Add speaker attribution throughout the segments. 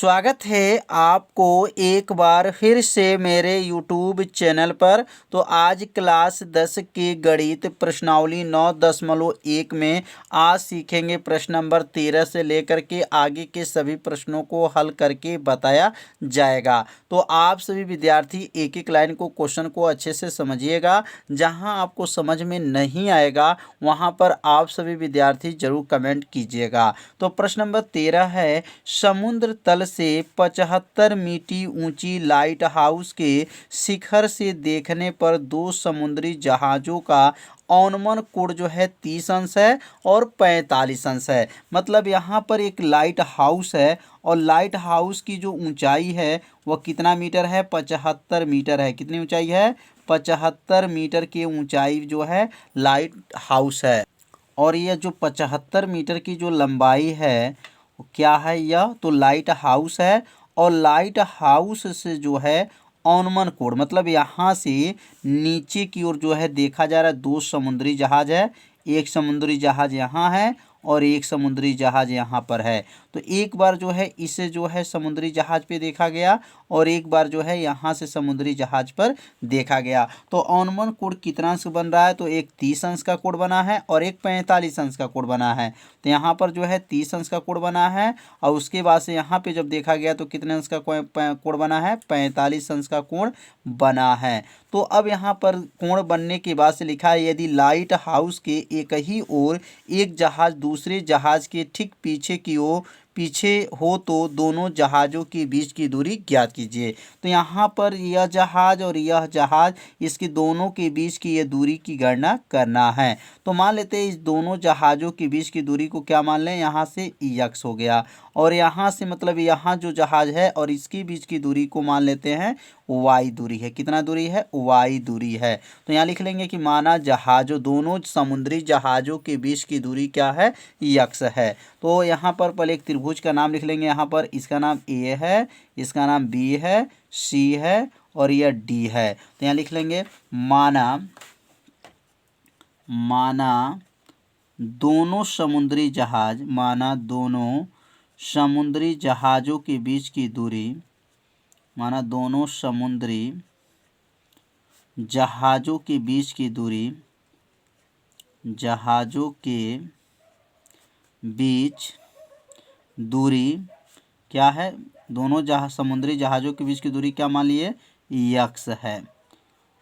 Speaker 1: स्वागत है आपको एक बार फिर से मेरे YouTube चैनल पर। तो आज क्लास 10 की गणित प्रश्नावली 9.1 में आज सीखेंगे प्रश्न नंबर 13 से लेकर के आगे के सभी प्रश्नों को हल करके बताया जाएगा। तो आप सभी विद्यार्थी एक एक लाइन को क्वेश्चन को अच्छे से समझिएगा। जहां आपको समझ में नहीं आएगा वहां पर आप सभी विद्यार्थी जरूर कमेंट कीजिएगा। तो प्रश्न नंबर 13 है, समुद्र तल से 75 मीटर ऊंची लाइट हाउस के शिखर से देखने पर दो समुद्री जहाज़ों का औनमन कोण जो है 30 अंश है और 45 अंश है। मतलब यहाँ पर एक लाइट हाउस है और लाइट हाउस की जो ऊंचाई है वह कितना मीटर है? 75 मीटर है। कितनी ऊंचाई है? 75 मीटर की ऊंचाई जो है लाइट हाउस है। और यह जो 75 मीटर की जो लंबाई है क्या है? यह तो लाइट हाउस है। और लाइट हाउस से जो है औनमन कोण, मतलब यहाँ से नीचे की ओर जो है देखा जा रहा है दो समुद्री जहाज है। एक समुद्री जहाज यहाँ है और एक समुद्री जहाज यहाँ पर है। तो एक बार जो है इसे जो है समुद्री जहाज पे देखा गया और एक बार जो है यहाँ से समुद्री जहाज पर देखा गया। तो औनमन कोण कितना अंश बन रहा है? तो एक 30 अंश का कोण बना है और एक 45 अंश का कोण बना है। तो यहाँ पर जो है 30 अंश का कोण बना है और उसके बाद से यहाँ पे जब देखा गया तो कितने अंश का कोण बना है? 45 अंश का कोण बना है। तो अब यहाँ पर कोण बनने के बाद से लिखा है, यदि लाइट हाउस के एक ही ओर एक जहाज दूसरे जहाज के ठीक पीछे की ओर पीछे हो तो दोनों जहाज़ों के बीच की दूरी ज्ञात कीजिए। तो यहाँ पर यह जहाज और यह जहाज, इसके दोनों के बीच की यह दूरी की गणना करना है। तो मान लेते हैं इस दोनों जहाज़ों के बीच की दूरी को क्या मान लें? यहाँ से x हो गया और यहाँ से मतलब यहाँ जो जहाज है और इसके बीच की दूरी को मान लेते हैं y दूरी है। कितना दूरी है? y दूरी है। तो यहाँ लिख लेंगे कि माना जहाज़ों, दोनों समुद्री जहाज़ों के बीच की दूरी क्या है? x है। तो यहाँ पर पहले एक त्रिभुज का नाम लिख लेंगे। यहाँ पर इसका नाम A है, इसका नाम B है, C है और यह D है। तो यहाँ लिख लेंगे माना दोनों समुद्री जहाज, माना दोनों समुद्री जहाज़ों के बीच की दूरी, माना दोनों समुद्री जहाज़ों के बीच की दूरी, जहाज़ों के बीच दूरी क्या है? दोनों समुद्री जहाज़ों के बीच की दूरी क्या मान लिए? x है।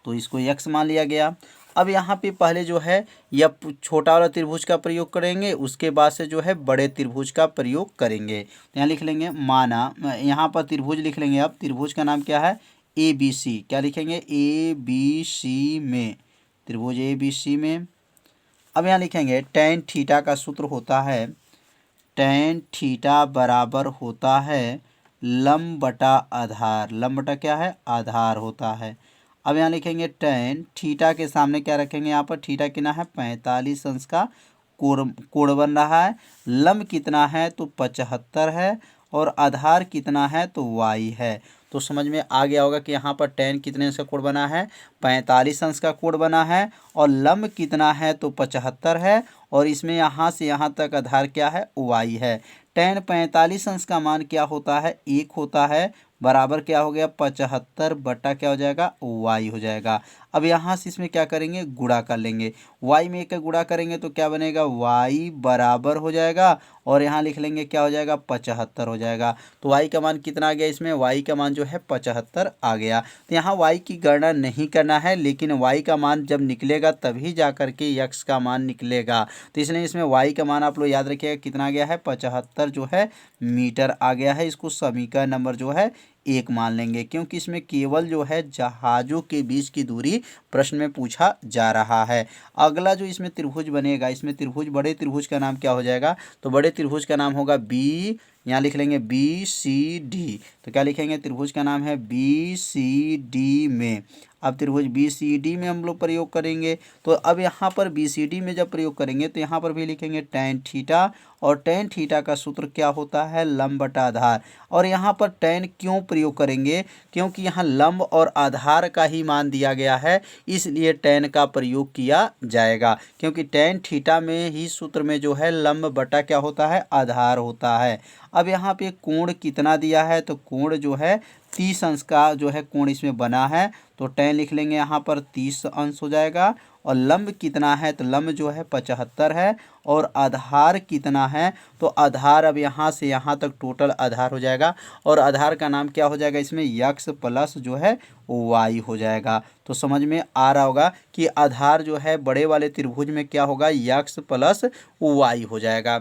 Speaker 1: तो इसको x मान लिया गया। अब यहाँ पे पहले जो है यह छोटा वाला त्रिभुज का प्रयोग करेंगे, उसके बाद से जो है बड़े त्रिभुज का प्रयोग करेंगे। तो यहाँ लिख लेंगे माना, यहाँ पर त्रिभुज लिख लेंगे। अब त्रिभुज का नाम क्या है? ABC। क्या लिखेंगे? ABC में, त्रिभुज ABC में। अब यहाँ लिखेंगे tan थीटा का सूत्र होता है, tan थीटा बराबर होता है लंब बटा आधार। लंब बटा क्या है? आधार होता है। अब यहाँ लिखेंगे tan थीटा के सामने क्या रखेंगे? यहाँ पर थीटा कितना है? 45 अंश का कोण बन रहा है। लंब कितना है? तो 75 है और आधार कितना है? तो y है। तो समझ में आ गया होगा कि यहाँ पर tan कितने अंश का कोण बना है? 45 अंश का कोण बना है और लंब कितना है? तो 75 है और इसमें यहाँ से यहाँ तक आधार क्या है? y है। tan 45 अंश का मान क्या होता है? 1 होता है, बराबर क्या हो गया? 75 बटा क्या हो जाएगा? y हो जाएगा। अब यहाँ से इसमें क्या करेंगे? गुणा कर लेंगे। y में 1 का गुणा करेंगे तो क्या बनेगा? y बराबर हो जाएगा और यहाँ लिख लेंगे क्या हो जाएगा? 75 हो जाएगा। तो y का मान कितना आ गया? इसमें y का मान जो है 75 आ गया। तो यहाँ y की गणना नहीं करना है, लेकिन y का मान जब निकलेगा तभी जा करके x का मान निकलेगा। तो इसलिए इसमें y का मान आप लोग याद रखिएगा कितना आ गया है? 75 जो है मीटर आ गया है। इसको समीकरण नंबर जो है 1 मान लेंगे, क्योंकि इसमें केवल जो है जहाज़ों के बीच की दूरी प्रश्न में पूछा जा रहा है। अगला जो इसमें त्रिभुज बनेगा, इसमें त्रिभुज, बड़े त्रिभुज का नाम क्या हो जाएगा? तो बड़े त्रिभुज का नाम होगा B। यहाँ लिख लेंगे BCD। तो क्या लिखेंगे? त्रिभुज का नाम है BCD में। अब त्रिभुज BCD में हम लोग प्रयोग करेंगे। तो अब यहाँ पर BCD में जब प्रयोग करेंगे तो यहाँ पर भी लिखेंगे tan थीटा, और tan थीटा का सूत्र क्या होता है? लंब बटा आधार। और यहाँ पर tan क्यों प्रयोग करेंगे? क्योंकि यहाँ लंब और आधार का ही मान दिया गया है, इसलिए tan का प्रयोग किया जाएगा। क्योंकि tan थीटा में ही सूत्र में जो है लंब बटा क्या होता है? आधार होता है। अब यहाँ पे कोण कितना दिया है, तो कोण जो है 30 अंश का जो है कोण इसमें बना है, तो tan लिख लेंगे यहाँ पर 30 अंश हो जाएगा। और लंब कितना है, तो लंब जो है 75 है। और आधार कितना है, तो आधार अब यहाँ से यहाँ तक टोटल आधार हो जाएगा, और आधार का नाम क्या हो जाएगा इसमें, यक्स प्लस जो है वाई हो जाएगा। तो समझ में आ रहा होगा कि आधार जो है बड़े वाले त्रिभुज में क्या होगा, यक्स प्लस वाई हो जाएगा।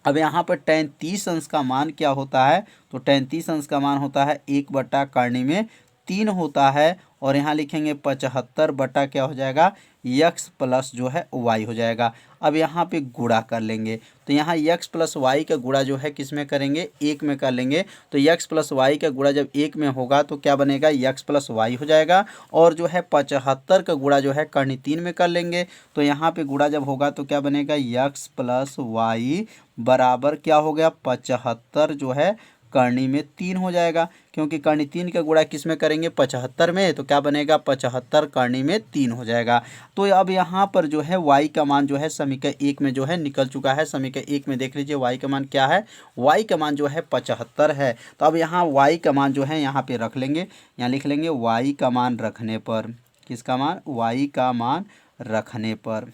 Speaker 1: अब यहाँ पर tan 30 अंश का मान क्या होता है, तो tan 30 अंश का मान होता है 1/कर्णी में 3 होता है। और यहाँ लिखेंगे 75 बटा क्या हो जाएगा, यक्स प्लस जो है वाई हो जाएगा। अब यहाँ पे गुणा कर लेंगे, तो यहाँ यक्स प्लस वाई का गुणा जो है किस में करेंगे, 1 में कर लेंगे। तो यक्स प्लस वाई का गुणा जब 1 में होगा तो क्या बनेगा, यक्स प्लस वाई हो जाएगा। और जो है 75 का गुणा जो है कर्णी 3 में कर लेंगे, तो यहाँ पे गुणा जब होगा तो क्या बनेगा, यक्स प्लस वाई बराबर क्या हो गया, 75 जो है कर्णी में 3 हो जाएगा, क्योंकि कर्णी 3 का गुणा किस में करेंगे, 75 में, तो क्या बनेगा 75 कर्णी में 3 हो जाएगा। तो अब यहाँ पर जो है y का मान जो है समीकरण 1 में जो है निकल चुका है। समीकरण 1 में देख लीजिए y का मान क्या है, y का मान जो है 75 है। तो अब यहाँ y का मान जो है यहाँ पे रख लेंगे, यहाँ लिख लेंगे y का मान रखने पर, किसका मान, y का मान रखने पर।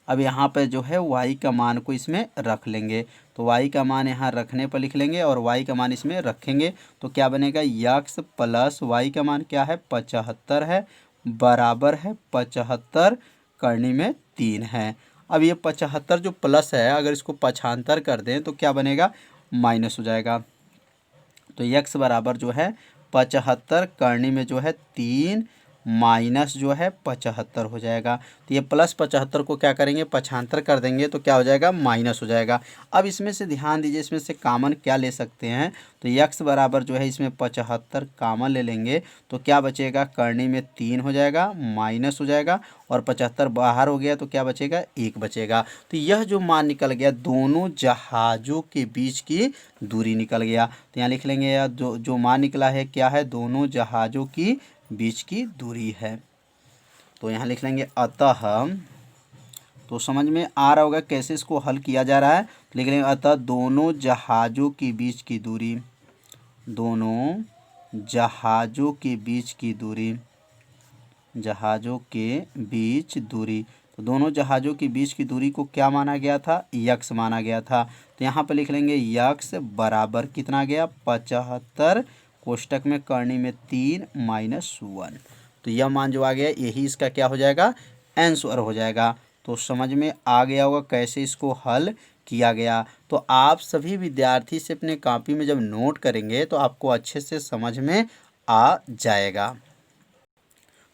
Speaker 1: अब यहाँ पर जो है y का मान को इसमें रख लेंगे, तो y का मान यहाँ रखने पर लिख लेंगे और y का मान इसमें रखेंगे, तो क्या बनेगा, यक्स प्लस y का मान क्या है, 75 है, बराबर है 75 कर्णी में 3 है। अब ये 75 जो प्लस है, अगर इसको पक्षांतर कर दें तो क्या बनेगा, माइनस हो जाएगा। तो यक्स बराबर जो है 75 कर्णी में जो है 3 माइनस जो है 75 हो जाएगा। तो ये प्लस 75 को क्या करेंगे, पक्षांतर कर देंगे तो क्या हो जाएगा, माइनस हो जाएगा। अब इसमें से ध्यान दीजिए, इसमें से कामन क्या ले सकते हैं, तो यक्स बराबर जो है इसमें 75 कामन ले लेंगे तो क्या बचेगा, कर्णी में 3 हो जाएगा, माइनस हो जाएगा, और 75 बाहर हो गया तो क्या बचेगा, 1 बचेगा। तो यह जो मान निकल गया, दोनों जहाज़ों के बीच की दूरी निकल गया। तो यहाँ लिख लेंगे, या जो मान निकला है क्या है, दोनों जहाज़ों की बीच की दूरी है। तो यहाँ लिख लेंगे अतः, तो समझ में आ रहा होगा कैसे इसको हल किया जा रहा है। तो लिख लेंगे अतः दोनों जहाज़ों के बीच की दूरी, दोनों जहाज़ों के बीच की दूरी, जहाज़ों के बीच दूरी, तो दोनों जहाज़ों के बीच की दूरी को क्या माना गया था, यक्स माना गया था। तो यहाँ पर लिख लेंगे यक्स बराबर कितना गया, 75 कोष्टक में कर्णी में 3 माइनस 1। तो यह मान जो आ गया यही इसका क्या हो जाएगा, आंसर हो जाएगा। तो समझ में आ गया होगा कैसे इसको हल किया गया। तो आप सभी विद्यार्थी से अपने कॉपी में जब नोट करेंगे तो आपको अच्छे से समझ में आ जाएगा।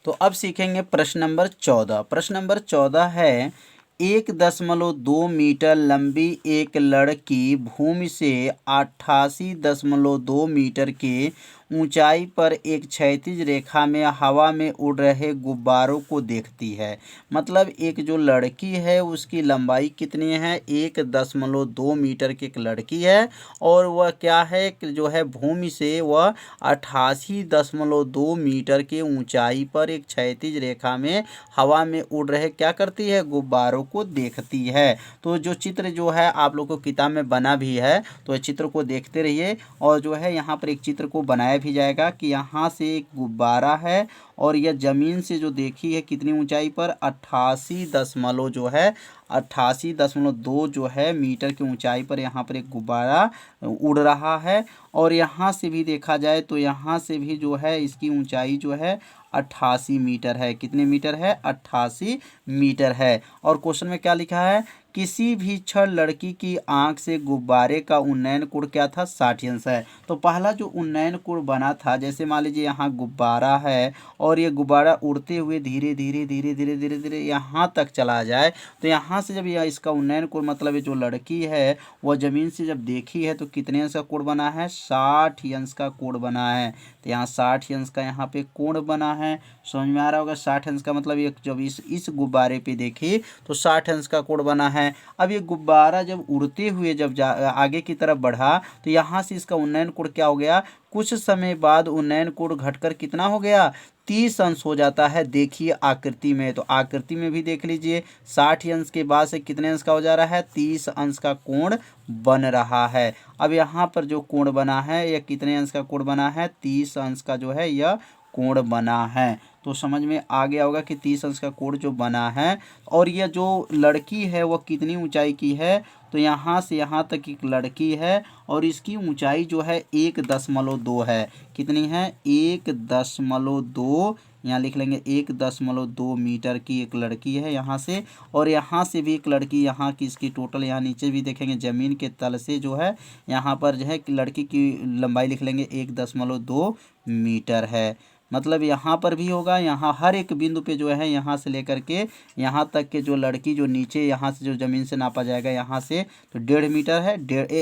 Speaker 1: तो अब सीखेंगे प्रश्न नंबर 14। प्रश्न नंबर 14 है, 1.2 मीटर लंबी एक लड़की भूमि से 88.2 मीटर के ऊंचाई पर एक क्षैतिज रेखा में हवा में उड़ रहे गुब्बारों को देखती है। मतलब एक जो लड़की है उसकी लंबाई कितनी है, 1.2 मीटर की एक लड़की है, और वह क्या है कि जो है भूमि से वह 88.2 मीटर के ऊंचाई पर एक क्षैतिज रेखा में हवा में उड़ रहे क्या करती है, गुब्बारों को देखती है। तो जो चित्र जो है आप लोग को किताब में बना भी है, तो चित्र को देखते रहिए। और जो है यहाँ पर एक चित्र को बनाया भी जाएगा कि यहाँ से एक गुब्बारा है और यह ज़मीन से जो देखी है कितनी ऊंचाई पर, 88.2 जो है मीटर की ऊंचाई पर यहाँ पर एक गुब्बारा उड़ रहा है। और यहाँ से भी देखा जाए तो यहाँ से भी जो है इसकी ऊंचाई जो है 88 मीटर है। कितने मीटर है, 88 मीटर है। और क्वेश्चन में क्या लिखा है, किसी भी क्षण लड़की की आंख से गुब्बारे का उन्नयन कोण क्या था, 60 अंश है। तो पहला जो उन्नयन कोण बना था, जैसे मान लीजिए यहाँ गुब्बारा है और ये गुब्बारा उड़ते हुए धीरे धीरे धीरे धीरे धीरे धीरे यहाँ तक चला जाए, तो यहाँ से जब यह इसका उन्नयन कोण मतलब ये जो लड़की है वह ज़मीन से जब देखी है तो कितने अंश का कोण बना है, 60 अंश का कोण बना है। तो यहाँ 60 अंश का यहाँ पे कोण बना है। समझ में आ रहा होगा, 60 अंश का मतलब एक जब इस गुब्बारे पे देखी तो 60 अंश का कोण बना है। है। अब ये गुब्बारा जब उड़ते हुए जब आगे की तरफ बढ़ा तो यहाँ से इसका उन्नयन कोण क्या हो गया, कुछ समय बाद उन्नयन कोण घटकर कितना हो गया, 30 अंश हो जाता है। देखिए आकृति में, तो आकृति में भी देख लीजिए 60 अंश के बाद से कितने अंश का हो जा रहा है, 30 अंश का कोण बन रहा है। अब यहाँ पर जो कोण बना है यह कितने अंश का कोण बना है, 30 अंश का जो है यह कोण बना है। तो समझ में आ गया होगा कि 30 अंश का कोण जो बना है। और यह जो लड़की है वह कितनी ऊंचाई की है, तो यहाँ से यहाँ तक एक लड़की है और इसकी ऊंचाई जो है 1.2 है। कितनी है, 1.2, यहाँ लिख लेंगे 1.2 मीटर की एक लड़की है यहाँ से। और यहाँ से भी एक लड़की, यहाँ की इसकी टोटल, यहाँ नीचे भी देखेंगे ज़मीन के तल से जो है यहाँ पर जो है लड़की की लंबाई लिख लेंगे 1.2 मीटर है। मतलब यहाँ पर भी होगा, यहाँ हर एक बिंदु पे जो है यहाँ से लेकर के यहाँ तक के जो लड़की जो नीचे यहाँ से जो ज़मीन से नापा जाएगा यहाँ से, तो 1.5 मीटर है,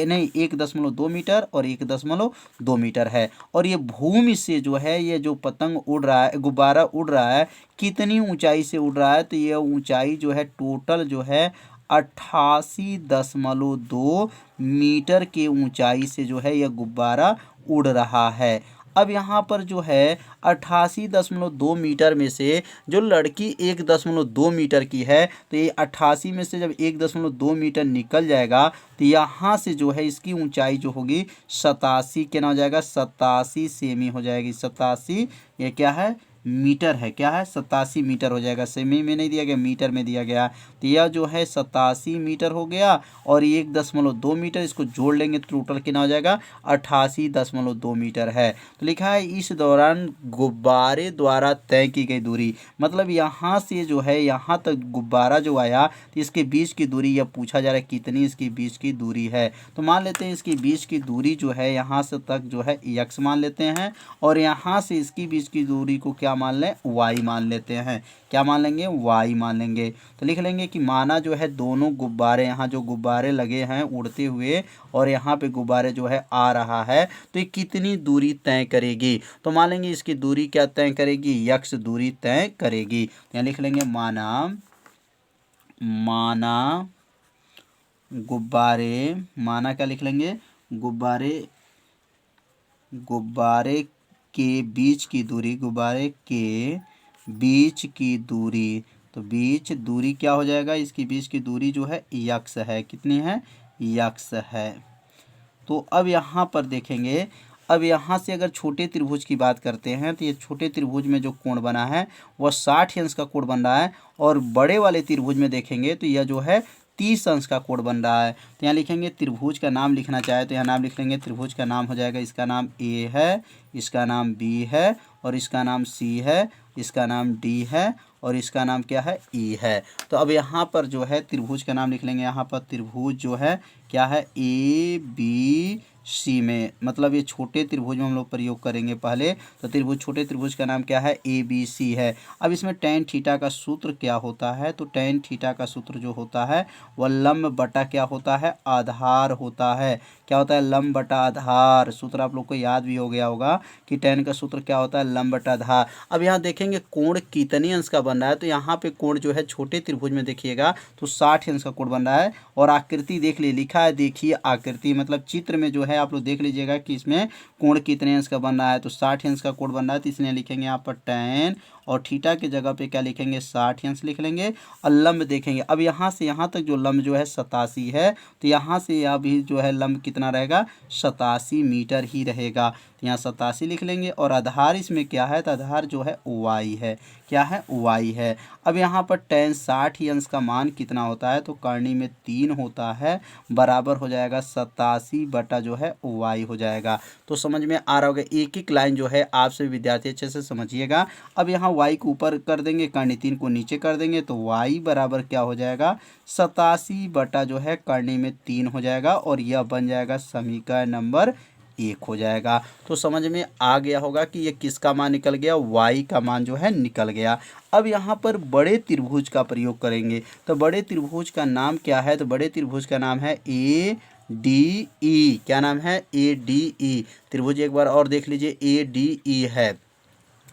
Speaker 1: नहीं 1.2 मीटर और 1.2 मीटर है। और ये भूमि से जो है ये जो पतंग उड़ रहा है, गुब्बारा उड़ रहा है, कितनी ऊंचाई से उड़ रहा है, तो ये ऊंचाई जो है टोटल जो है 88.2 मीटर के ऊंचाई से जो है यह गुब्बारा उड़ रहा है। अब यहाँ पर जो है 88.2 मीटर में से जो लड़की 1.2 मीटर की है, तो ये 88 में से जब 1.2 मीटर निकल जाएगा तो यहाँ से जो है इसकी ऊंचाई जो होगी 87, क्या हो जाएगा, 87 सेमी हो जाएगी। 87 ये क्या है, मीटर है, क्या है, 87 मीटर हो जाएगा। सेमी में नहीं दिया गया, मीटर में दिया गया। तो यह जो है 87 मीटर हो गया और 1.2 मीटर, इसको जोड़ लेंगे तो टोटल कितना हो जाएगा, 88.2 मीटर है। तो लिखा है इस दौरान गुब्बारे द्वारा तय की गई दूरी, मतलब यहाँ से जो है यहाँ तक गुब्बारा जो आया तो इसके बीच की दूरी यह पूछा जा रहा है कितनी इसकी बीच की दूरी है। तो मान लेते हैं इसकी बीच की दूरी जो है यहाँ से तक जो है x मान लेते हैं और यहाँ से इसकी बीच की दूरी को क्या मान लें, y मान लेते हैं। क्या मान लेंगे, y मान लेंगे। तो लिख लेंगे कि माना जो है दोनों गुब्बारे, यहाँ जो गुब्बारे लगे हैं उड़ते हुए और यहाँ पे गुब्बारे जो है आ रहा है, तो ये कितनी दूरी तय करेगी। तो मान लेंगे इसकी दूरी क्या तय करेगी, x दूरी तय करेगी। तो यहाँ लिख लेंगे माना गुब्बारे, माना क्या लिख लेंगे, गुब्बारे के बीच की दूरी, गुब्बारे के बीच की दूरी, तो बीच दूरी क्या हो जाएगा, इसकी बीच की दूरी जो है x है। कितनी है, x है। तो अब यहाँ पर देखेंगे, अब यहाँ से अगर छोटे त्रिभुज की बात करते हैं तो ये छोटे त्रिभुज में जो कोण बना है वह 60 अंश का कोण बन रहा है। और बड़े वाले त्रिभुज में देखेंगे तो यह जो है 30 अंश का कोण बन रहा है। तो यहाँ लिखेंगे, त्रिभुज का नाम लिखना चाहे तो यहाँ नाम लिख लेंगे। त्रिभुज का नाम हो जाएगा, इसका नाम A है, इसका नाम B है और इसका नाम C है, इसका नाम D है और इसका नाम क्या है, E है। तो अब यहाँ पर जो है त्रिभुज का नाम लिख लेंगे। यहाँ पर त्रिभुज जो है क्या है, ABC में, मतलब ये छोटे त्रिभुज में हम लोग प्रयोग करेंगे पहले। तो त्रिभुज, छोटे त्रिभुज का नाम क्या है, ABC है। अब इसमें tan थीटा का सूत्र क्या होता है, तो tan थीटा का सूत्र जो होता है वह लंब बटा क्या होता है, आधार होता है। क्या होता है, लंब बटा आधार। सूत्र आप लोग को याद भी हो गया होगा कि tan का सूत्र क्या होता है, लंब बटा आधार। अब यहाँ देखेंगे कोण कितने अंश का बन रहा है, तो यहाँ पे कोण जो है छोटे त्रिभुज में देखिएगा तो 60 अंश का कोण बन रहा है। और आकृति देख लिए, लिखा है देखिए आकृति, मतलब चित्र में जो है आप लोग देख लीजिएगा कि इसमें कोण कितने अंश का बन रहा है। तो 60 अंश का कोण बन रहा है, तो इसलिए लिखेंगे यहाँ पर tan और थीटा की जगह पे क्या लिखेंगे, 60 अंश लिख लेंगे। और लंब देखेंगे, अब यहाँ से यहाँ तक जो लंब जो है 87 है, तो यहाँ से यहाँ भी जो है लंब कितना रहेगा, 87 मीटर ही रहेगा। तो यहाँ 87 लिख लेंगे। और आधार इसमें क्या है, तो आधार जो है y है। क्या है, y है। अब यहाँ पर tan 60 अंश का मान कितना होता है, तो करनी में 3 होता है, बराबर हो जाएगा 87 बटा जो है y हो जाएगा। तो समझ में आ रहा होगा, एक एक लाइन जो है आप सभी विद्यार्थी अच्छे से समझिएगा। अब यहाँ y को ऊपर कर देंगे, करनी 3 को नीचे कर देंगे, तो y बराबर क्या हो जाएगा, 87 बटा जो है करनी में 3 हो जाएगा। और यह बन जाएगा समीकरण नंबर 1 हो जाएगा। तो समझ में आ गया होगा कि ये किसका मान निकल गया, y का मान जो है निकल गया। अब यहाँ पर बड़े त्रिभुज का प्रयोग करेंगे। तो बड़े त्रिभुज का नाम क्या है, तो बड़े त्रिभुज का नाम है ADE। क्या नाम है, ADE। त्रिभुज एक बार और देख लीजिए, ADE है।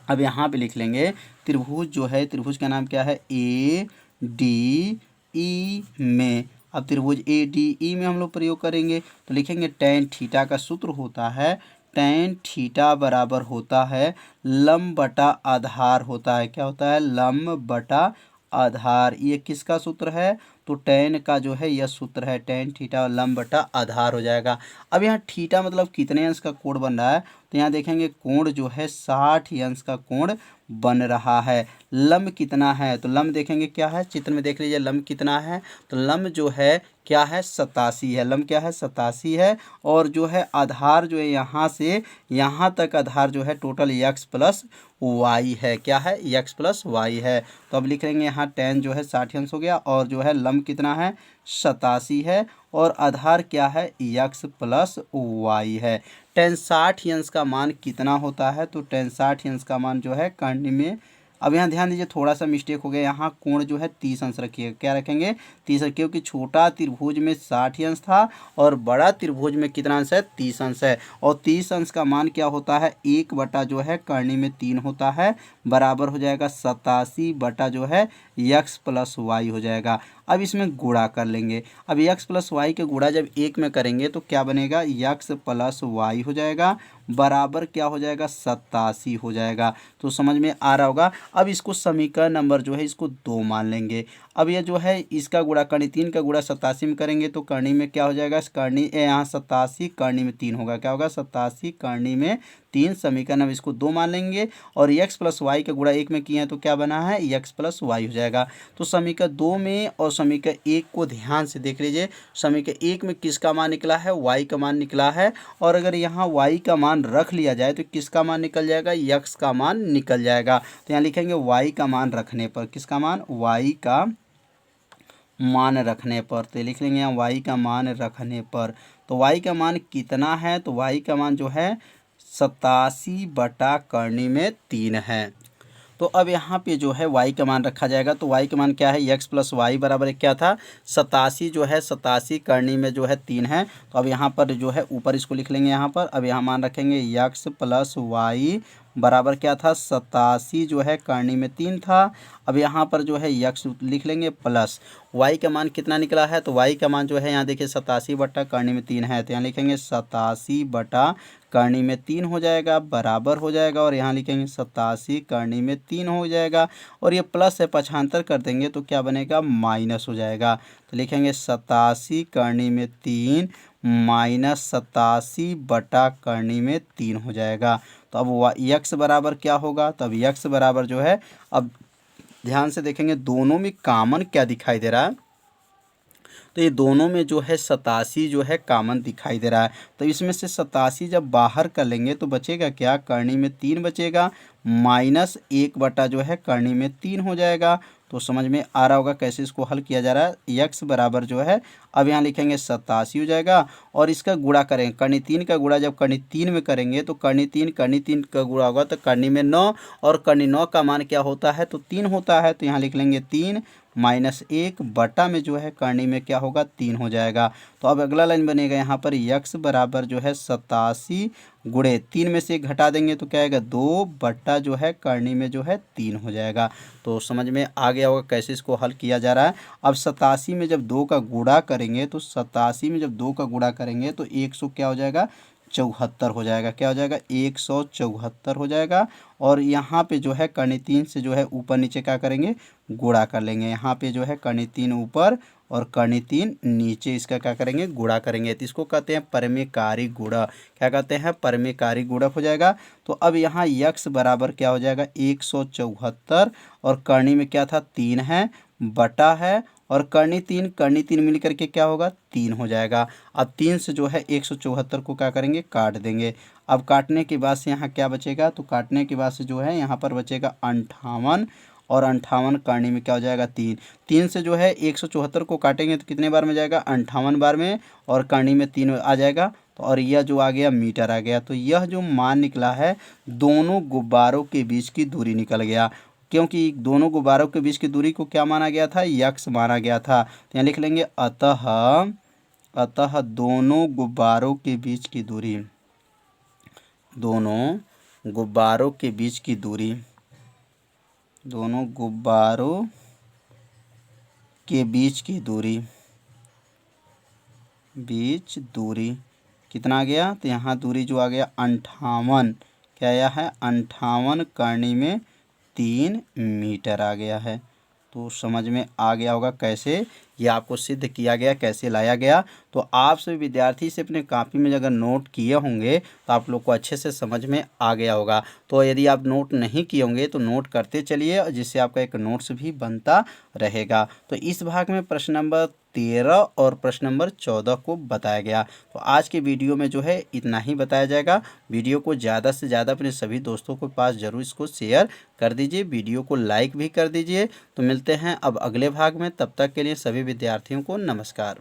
Speaker 1: अब यहाँ पे लिख लेंगे त्रिभुज जो है, त्रिभुज का नाम क्या है, ADE ई में, अब त्रिभुज ए डी ई में हम लोग प्रयोग करेंगे तो लिखेंगे tan थीटा का सूत्र होता है, tan थीटा बराबर होता है लंब बटा आधार होता है। क्या होता है? लंब बटा आधार। ये किसका सूत्र है? तो tan का जो है यह सूत्र है, tan थीटा लंब बटा आधार हो जाएगा। अब यहाँ थीटा मतलब कितने अंश का कोण बन रहा है, तो यहाँ देखेंगे कोण जो है 60 अंश का कोण बन रहा है। लंब कितना है, तो लंब देखेंगे क्या है, चित्र में देख लीजिए लंब कितना है, तो लंब जो है क्या है 87 है। लंब क्या है 87 है। और जो है आधार जो है यहाँ से यहाँ तक आधार जो है टोटल x प्लस वाई है। क्या है? x प्लस वाई है। तो अब लिख लेंगे यहाँ tan जो है 60 अंश हो गया और जो है लंब कितना है 87 है और आधार क्या है x प्लस वाई है। tan 60 अंश का मान कितना होता है, तो tan 60 अंश का मान जो है कर्ण में, अब यहाँ ध्यान दीजिए थोड़ा सा मिस्टेक हो गया, यहाँ कोण जो है 30 अंश रखिएगा। क्या रखेंगे? 30 अंश, क्योंकि छोटा त्रिभुज में 60 अंश था और बड़ा त्रिभुज में कितना अंश है 30 अंश है। और 30 अंश का मान क्या होता है 1 बटा जो है कर्णी में 3 होता है, बराबर हो जाएगा 87 बटा जो है x प्लस वाई हो जाएगा। अब इसमें गुणा कर लेंगे। अब x प्लस वाई के गुणा जब 1 में करेंगे तो क्या बनेगा x प्लस वाई हो जाएगा, बराबर क्या हो जाएगा 87 हो जाएगा। तो समझ में आ रहा होगा। अब इसको समीकरण नंबर जो है इसको 2 मान लेंगे। अब ये जो है इसका गुणा कर्णी 3 का गुणा 87 में करेंगे तो कर्णी में क्या हो जाएगा, कर्णी यहाँ 87 कर्णी में 3 होगा। क्या होगा 87 कर्णी में 3, समीकरण अब इसको 2 मान लेंगे। और x प्लस वाई का गुणा 1 में किए हैं तो क्या बना है x प्लस वाई हो जाएगा। तो समीकरण 2 में और समीकरण 1 को ध्यान से देख लीजिए। समीकरण 1 में किसका मान निकला है, y का मान निकला है। और अगर यहाँ y का मान रख लिया जाए तो किसका मान निकल जाएगा, x का मान निकल जाएगा। तो यहाँ लिखेंगे y का मान रखने पर, किसका मान, y का मान रखने पर, तो लिख लेंगे यहाँ y का मान रखने पर। तो y का मान कितना है, तो y का मान जो है 87 बटा कर्णी में 3 है। तो अब यहाँ पे जो है y का मान रखा जाएगा। तो y का मान क्या है x प्लस वाई बराबर क्या था 87 जो है 87 करनी में जो है 3 है। तो अब यहाँ पर जो है ऊपर इसको लिख लेंगे यहाँ पर। अब यहाँ मान रखेंगे x प्लस वाई बराबर क्या था 87 जो है करनी में 3 था। अब यहाँ पर जो है x लिख लेंगे प्लस y का मान कितना निकला है, तो y का मान जो है यहाँ देखिए 87 बटा करनी में 3 है। तो यहाँ लिखेंगे 87 बटा करनी में 3 हो जाएगा, बराबर हो जाएगा। और यहाँ लिखेंगे 87 करनी में 3 हो जाएगा और ये प्लस है पक्षांतर कर देंगे तो क्या बनेगा माइनस हो जाएगा। तो लिखेंगे 87 करनी में 3 माइनस 87 बटा करनी में 3 हो जाएगा। तो अब x बराबर क्या होगा, तो अब x बराबर जो है, अब ध्यान से देखेंगे दोनों में कॉमन क्या दिखाई दे रहा है, तो ये दोनों में जो है 87 जो है कॉमन दिखाई दे रहा है। तो इसमें से 87 जब बाहर कर लेंगे तो बचेगा क्या, करनी में 3 बचेगा, माइनस 1 बटा जो है करनी में 3 हो जाएगा। तो समझ में आ रहा होगा कैसे इसको हल किया जा रहा है। x बराबर जो है अब यहाँ लिखेंगे 87 हो जाएगा और इसका गुणा करेंगे, करनी 3 का गुणा जब करनी 3 में करेंगे तो करनी 3 का गुणा होगा तो करनी में 9 और करनी 9 का मान क्या होता है, तो 3 होता है। तो यहाँ लिख लेंगे 3 माइनस 1 बटा में जो है करनी में क्या होगा 3 हो जाएगा। तो अब अगला लाइन बनेगा यहाँ पर x बराबर जो है 87 गुणे 3 में से घटा देंगे तो क्या आएगा 2 बटा जो है करनी में जो है 3 हो जाएगा। तो समझ में आ गया होगा कैसे इसको हल किया जा रहा है। अब 87 में जब 2 का गुणा करेंगे तो 87 में जब 2 का गुणा करेंगे तो 100 क्या हो जाएगा 74 हो जाएगा। क्या हो जाएगा 174 हो जाएगा। और यहाँ पे जो है करनी 3 से जो है ऊपर नीचे क्या करेंगे गुणा कर लेंगे। यहाँ पे जो है करनी 3 ऊपर और करनी 3 नीचे, इसका क्या करेंगे गुणा करेंगे। तो इसको कहते हैं परिमेयकारी गुणा। क्या कहते हैं परिमेयकारी गुणक हो जाएगा। तो अब यहाँ x बराबर क्या हो जाएगा 174 और करनी में क्या था 3 है बटा है और करनी 3 मिल करके क्या होगा 3 हो जाएगा। अब 3 से जो है 174 को क्या करेंगे काट देंगे। अब काटने के बाद से यहाँ क्या बचेगा, तो काटने के बाद से जो है यहाँ पर बचेगा 58 और 58 करनी में क्या हो जाएगा 3 से जो है 174 को काटेंगे तो कितने बार में जाएगा 58 बार में और करनी में 3 आ जाएगा। तो और यह जो आ गया मीटर आ गया। तो यह जो मान निकला है दोनों गुब्बारों के बीच की दूरी निकल गया, क्योंकि दोनों गुब्बारों के बीच की दूरी को क्या माना गया था x माना गया था। तो यहाँ लिख लेंगे अतः दोनों गुब्बारों के बीच की दूरी, दोनों गुब्बारों के बीच की दूरी, दोनों गुब्बारों के बीच की दूरी, बीच दूरी कितना आ गया? तो यहाँ दूरी जो आ गया 58, क्या आया है? 58 करनी में 3 मीटर आ गया है। तो समझ में आ गया होगा कैसे ये आपको सिद्ध किया गया, कैसे लाया गया। तो आप सभी विद्यार्थी से अपने कॉपी में अगर नोट किए होंगे तो आप लोग को अच्छे से समझ में आ गया होगा। तो यदि आप नोट नहीं किए होंगे तो नोट करते चलिए, जिससे आपका एक नोट्स भी बनता रहेगा। तो इस भाग में प्रश्न नंबर 13 और प्रश्न नंबर 14 को बताया गया। तो आज के वीडियो में जो है इतना ही बताया जाएगा। वीडियो को ज़्यादा से ज़्यादा अपने सभी दोस्तों के पास ज़रूर इसको शेयर कर दीजिए, वीडियो को लाइक भी कर दीजिए। तो मिलते हैं अब अगले भाग में, तब तक के लिए सभी विद्यार्थियों को नमस्कार।